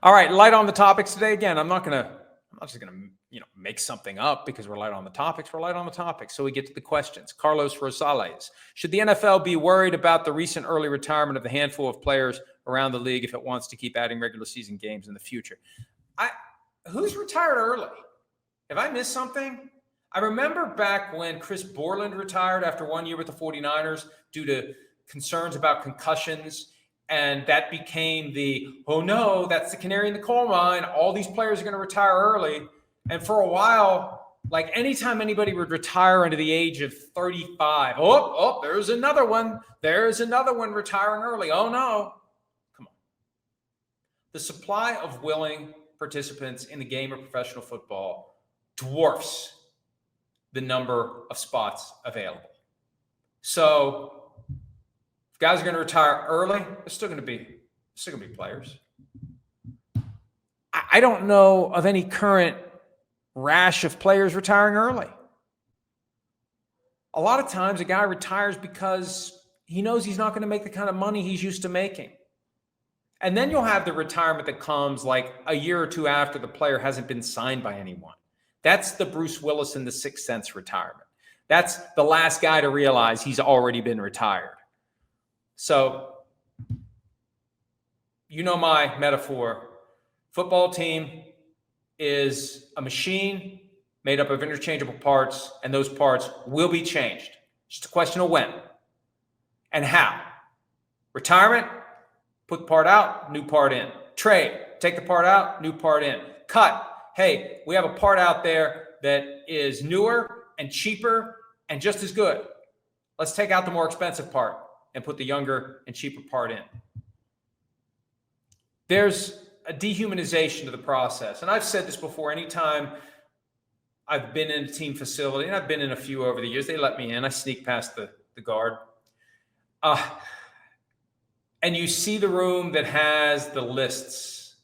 All right, light on the topics today. Again, I'm not just gonna make something up because we're light on the topics. We're light on the topics. So we get to the questions. Carlos Rosales: should the NFL be worried about the recent early retirement of the handful of players around the league if it wants to keep adding regular season games in the future? Who's retired early? Have I missed something? I remember back when Chris Borland retired after 1 year with the 49ers due to concerns about concussions. And that became oh no, that's the canary in the coal mine. All these players are going to retire early. And for a while, like anytime anybody would retire under the age of 35, there's another one. There's another one retiring early. Oh no. Come on. The supply of willing participants in the game of professional football dwarfs the number of spots available. So if guys are going to retire early, there's still going to be players. I don't know of any current rash of players retiring early. A lot of times a guy retires because he knows he's not going to make the kind of money he's used to making. And then you'll have the retirement that comes like a year or two after the player hasn't been signed by anyone. That's the Bruce Willis in The Sixth Sense retirement. That's the last guy to realize he's already been retired. So, you know my metaphor. Football team is a machine made up of interchangeable parts, and those parts will be changed. It's just a question of when and how. Retirement, put the part out, new part in. Trade, take the part out, new part in. Cut, hey, we have a part out there that is newer and cheaper and just as good. Let's take out the more expensive part and put the younger and cheaper part in. There's a dehumanization to the process. And I've said this before, anytime I've been in a team facility, and I've been in a few over the years, they let me in. I sneak past the guard. And you see the room that has the lists.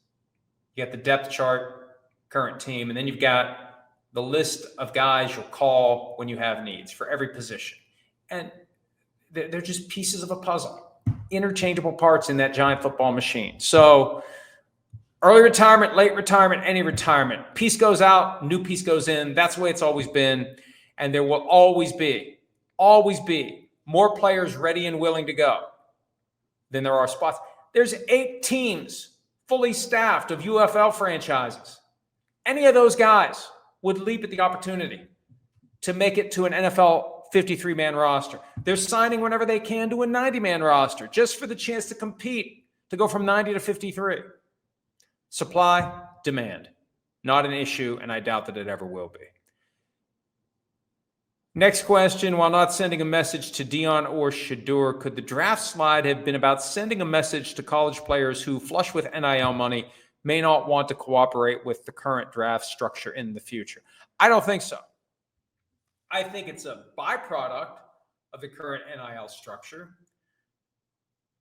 You got the depth chart, current team, and then you've got the list of guys you'll call when you have needs for every position. And they're just pieces of a puzzle, interchangeable parts in that giant football machine. So early retirement, late retirement, any retirement, piece goes out, new piece goes in. That's the way it's always been. And there will always be more players ready and willing to go than there are spots. There's 8 teams fully staffed of UFL franchises. Any of those guys would leap at the opportunity to make it to an NFL 53-man roster. They're signing whenever they can to a 90-man roster just for the chance to compete, to go from 90 to 53. Supply, demand, not an issue, and I doubt that it ever will be. Next question, while not sending a message to Dion or Shedeur, could the draft slide have been about sending a message to college players who, flush with NIL money, may not want to cooperate with the current draft structure in the future? I don't think so. I think it's a byproduct of the current NIL structure.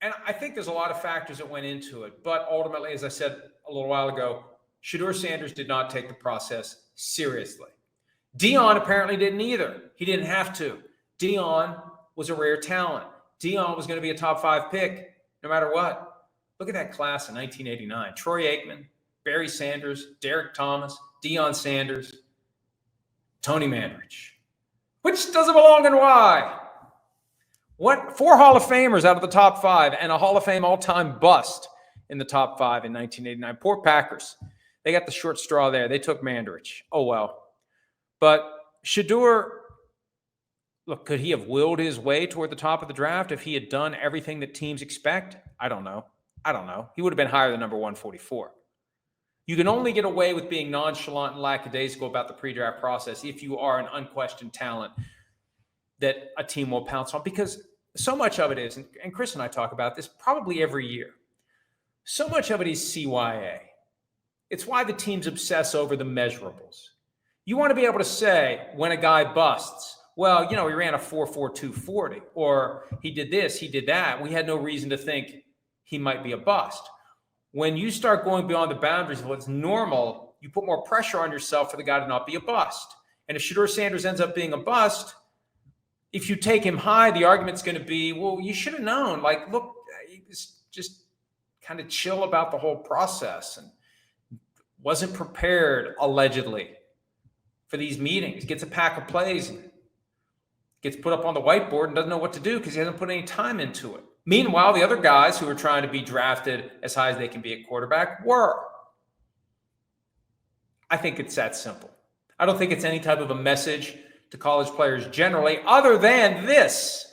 And I think there's a lot of factors that went into it. But ultimately, as I said a little while ago, Shedeur Sanders did not take the process seriously. Dion apparently didn't either. He didn't have to. Dion was a rare talent. Dion was going to be a top 5 pick no matter what. Look at that class in 1989. Troy Aikman, Barry Sanders, Derek Thomas, Deion Sanders, Tony Mandarich. Which doesn't belong and why? What? 4 Hall of Famers out of the top 5 and a Hall of Fame all-time bust in the top 5 in 1989. Poor Packers. They got the short straw there. They took Mandarich. Oh, well. But Shedeur, look, could he have willed his way toward the top of the draft if he had done everything that teams expect? I don't know. He would have been higher than number 144. You can only get away with being nonchalant and lackadaisical about the pre-draft process if you are an unquestioned talent that a team will pounce on, because so much of it is, and Chris and I talk about this probably every year, so much of it is CYA. It's why the teams obsess over the measurables. You want to be able to say when a guy busts, well, he ran a 4.42 40, or he did this, he did that. We had no reason to think he might be a bust. When you start going beyond the boundaries of what's normal, you put more pressure on yourself for the guy to not be a bust. And if Shedeur Sanders ends up being a bust, if you take him high, the argument's going to be, well, you should have known. Like, look, he was just kind of chill about the whole process. And wasn't prepared, allegedly, for these meetings, gets a pack of plays, and gets put up on the whiteboard and doesn't know what to do because he hasn't put any time into it. Meanwhile, the other guys who are trying to be drafted as high as they can be at quarterback were. I think it's that simple. I don't think it's any type of a message to college players generally, other than this.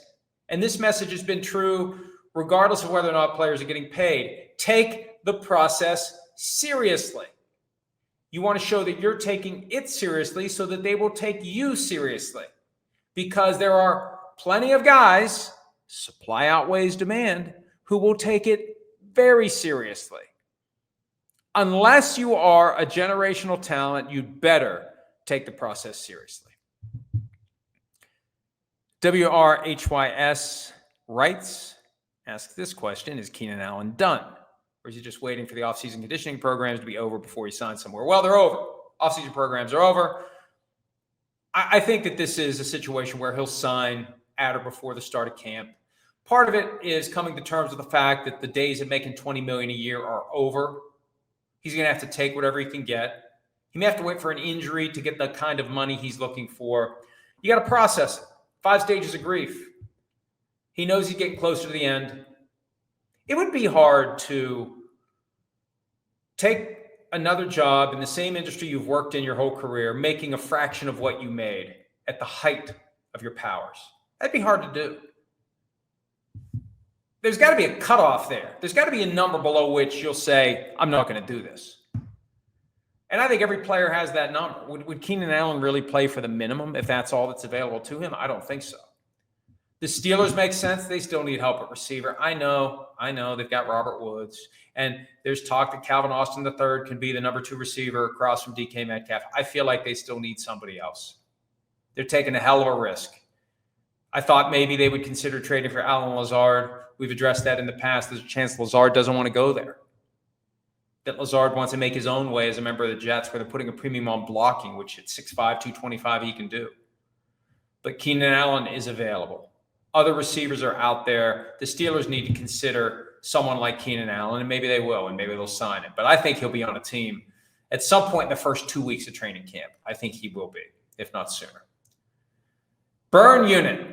And this message has been true regardless of whether or not players are getting paid. Take the process seriously. You want to show that you're taking it seriously so that they will take you seriously. Because there are plenty of guys, supply outweighs demand, who will take it very seriously. Unless you are a generational talent, you'd better take the process seriously. WRHYS asks this question: is Keenan Allen done? Or is he just waiting for the offseason conditioning programs to be over before he signs somewhere? Well, they're over. Offseason programs are over. I think that this is a situation where he'll sign at or before the start of camp. Part of it is coming to terms with the fact that the days of making $20 million a year are over. He's going to have to take whatever he can get. He may have to wait for an injury to get the kind of money he's looking for. You got to process it. 5 stages of grief. He knows he's getting closer to the end. It would be hard to take another job in the same industry you've worked in your whole career, making a fraction of what you made at the height of your powers. That'd be hard to do. There's got to be a cutoff there. There's got to be a number below which you'll say, I'm not going to do this. And I think every player has that number. Would Keenan Allen really play for the minimum if that's all that's available to him? I don't think so. The Steelers make sense. They still need help at receiver. I know. They've got Robert Woods. And there's talk that Calvin Austin III can be the number 2 receiver across from DK Metcalf. I feel like they still need somebody else. They're taking a hell of a risk. I thought maybe they would consider trading for Allen Lazard. We've addressed that in the past. There's a chance Lazard doesn't want to go there. That Lazard wants to make his own way as a member of the Jets, where they're putting a premium on blocking, which at 6'5", 225 he can do. But Keenan Allen is available. Other receivers are out there. The Steelers need to consider someone like Keenan Allen, and maybe they will, and maybe they'll sign him. But I think he'll be on a team at some point in the first 2 weeks of training camp. I think he will be, if not sooner. Burn Unit.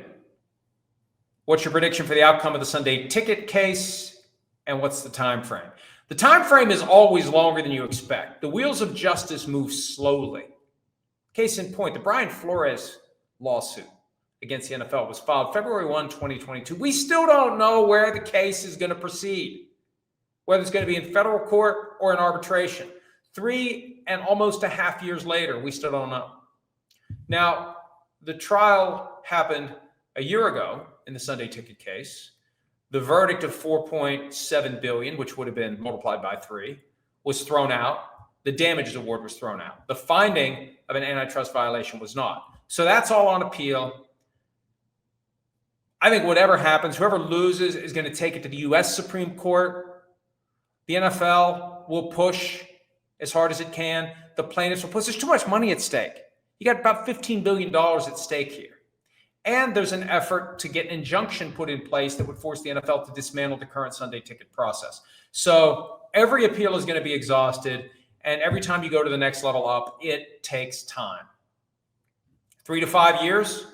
What's your prediction for the outcome of the Sunday ticket case, and what's the time frame? The time frame is always longer than you expect. The wheels of justice move slowly. Case in point, the Brian Flores lawsuit against the NFL was filed February 1, 2022. We still don't know where the case is going to proceed, whether it's going to be in federal court or in arbitration. 3 and almost a half years later, we still don't know. Now, the trial happened a year ago in the Sunday ticket case. The verdict of $4.7 billion, which would have been multiplied by 3, was thrown out. The damages award was thrown out. The finding of an antitrust violation was not. So that's all on appeal. I think whatever happens, whoever loses is going to take it to the U.S. Supreme Court. The NFL will push as hard as it can. The plaintiffs will push. There's too much money at stake. You got about $15 billion at stake here. And there's an effort to get an injunction put in place that would force the NFL to dismantle the current Sunday ticket process. So every appeal is going to be exhausted. And every time you go to the next level up, it takes time. 3 to 5 years.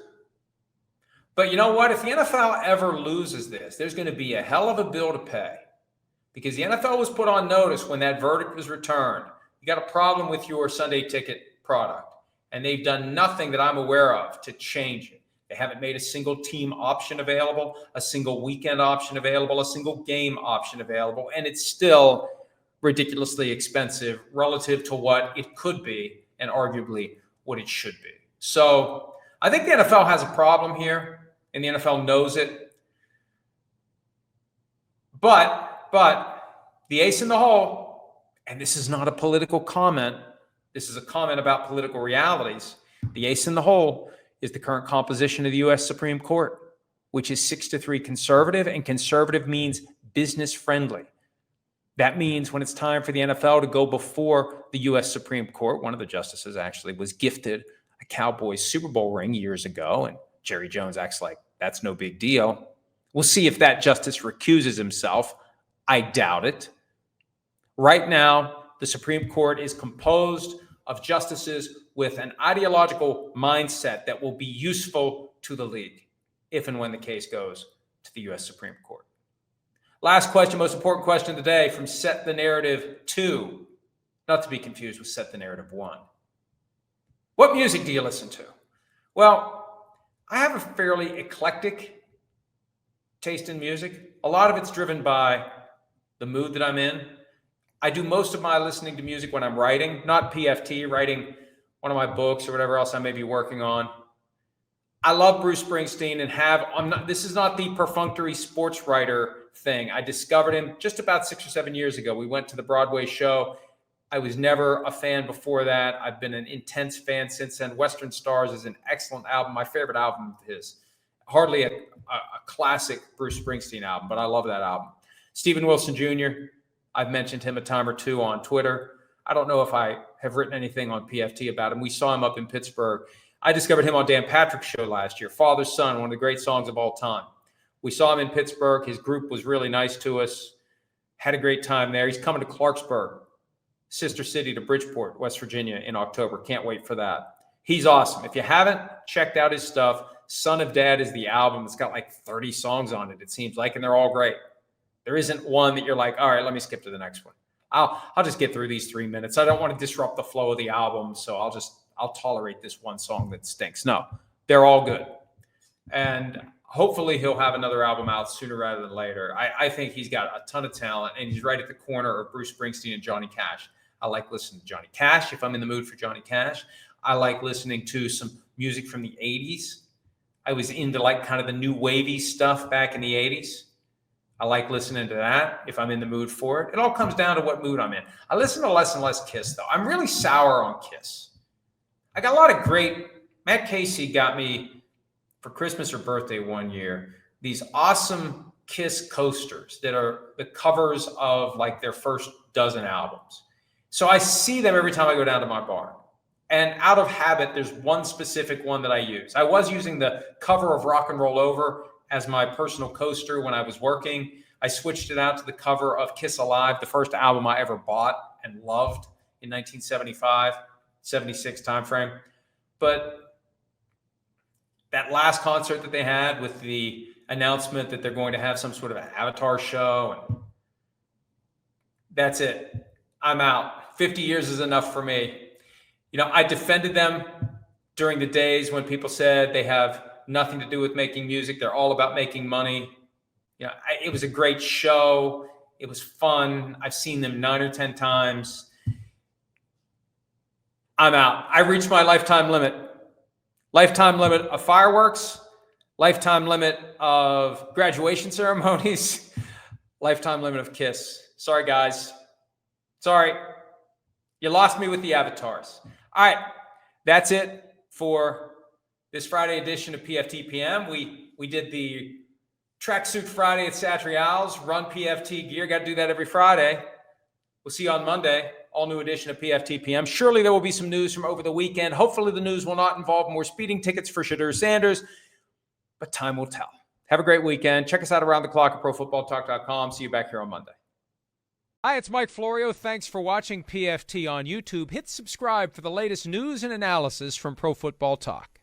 But you know what? If the NFL ever loses this, there's going to be a hell of a bill to pay. Because the NFL was put on notice when that verdict was returned. You got a problem with your Sunday ticket product. And they've done nothing that I'm aware of to change it. They haven't made a single team option available, a single weekend option available, a single game option available, and it's still ridiculously expensive relative to what it could be and arguably what it should be. So I think the NFL has a problem here, and the NFL knows it. But the ace in the hole, and this is not a political comment, this is a comment about political realities, the ace in the hole is the current composition of the U.S. Supreme Court, which is 6-3 conservative, and conservative means business friendly. That means when it's time for the NFL to go before the U.S. Supreme Court, one of the justices actually was gifted a Cowboys Super Bowl ring years ago, and Jerry Jones acts like that's no big deal. We'll see if that justice recuses himself. I doubt it. Right now, The Supreme Court is composed of justices with an ideological mindset that will be useful to the league if and when the case goes to the U.S. Supreme Court. Last question, most important question today from Set the Narrative 2, not to be confused with Set the Narrative 1. What music do you listen to? Well, I have a fairly eclectic taste in music. A lot of it's driven by the mood that I'm in. I do most of my listening to music when I'm writing, not PFT, writing one of my books or whatever else I may be working on. I love Bruce Springsteen and this is not the perfunctory sports writer thing. I discovered him just about 6 or 7 years ago. We went to the Broadway show. I was never a fan before that. I've been an intense fan since then. Western Stars is an excellent album, my favorite album of his. Hardly a classic Bruce Springsteen album, but I love that album. Stephen Wilson Jr., I've mentioned him a time or two on Twitter. I don't know if I have written anything on PFT about him. We saw him up in Pittsburgh. I discovered him on Dan Patrick's show last year, Father Son, one of the great songs of all time. We saw him in Pittsburgh. His group was really nice to us. Had a great time there. He's coming to Clarksburg, sister city to Bridgeport, West Virginia in October. Can't wait for that. He's awesome. If you haven't checked out his stuff, Son of Dad is the album. It's got like 30 songs on it, it seems like, and they're all great. There isn't one that you're like, all right, let me skip to the next one. I'll just get through these 3 minutes. I don't want to disrupt the flow of the album, so I'll tolerate this one song that stinks. No, they're all good. And hopefully he'll have another album out sooner rather than later. I think he's got a ton of talent, and he's right at the corner of Bruce Springsteen and Johnny Cash. I like listening to Johnny Cash if I'm in the mood for Johnny Cash. I like listening to some music from the 80s. I was into like kind of the new wavy stuff back in the 80s. I like listening to that if I'm in the mood for it. It all comes down to what mood I'm in. I listen to less and less Kiss, though. I'm really sour on Kiss. I got a lot of great – Matt Casey got me for Christmas or birthday one year these awesome Kiss coasters that are the covers of like their first dozen albums. So I see them every time I go down to my bar. And out of habit, there's one specific one that I use. I was using the cover of Rock and Roll Over as my personal coaster when I was working. I switched it out to the cover of Kiss Alive, the first album I ever bought and loved in 1975, 76 timeframe. But that last concert that they had with the announcement that they're going to have some sort of an Avatar show, and that's it. I'm out. 50 years is enough for me. You know, I defended them during the days when people said they have nothing to do with making music. They're all about making money. You know, it was a great show. It was fun. I've seen them 9 or 10 times. I'm out. I reached my lifetime limit. Lifetime limit of fireworks. Lifetime limit of graduation ceremonies. Lifetime limit of Kiss. Sorry, guys. Sorry. You lost me with the avatars. All right. That's it for this Friday edition of PFT PM. We did the Tracksuit Friday at Satrial's, run PFT gear. Got to do that every Friday. We'll see you on Monday. All new edition of PFT PM. Surely there will be some news from over the weekend. Hopefully the news will not involve more speeding tickets for Shadur Sanders, but time will tell. Have a great weekend. Check us out around the clock at ProFootballTalk.com. See you back here on Monday. Hi, it's Mike Florio. Thanks for watching PFT on YouTube. Hit subscribe for the latest news and analysis from Pro Football Talk.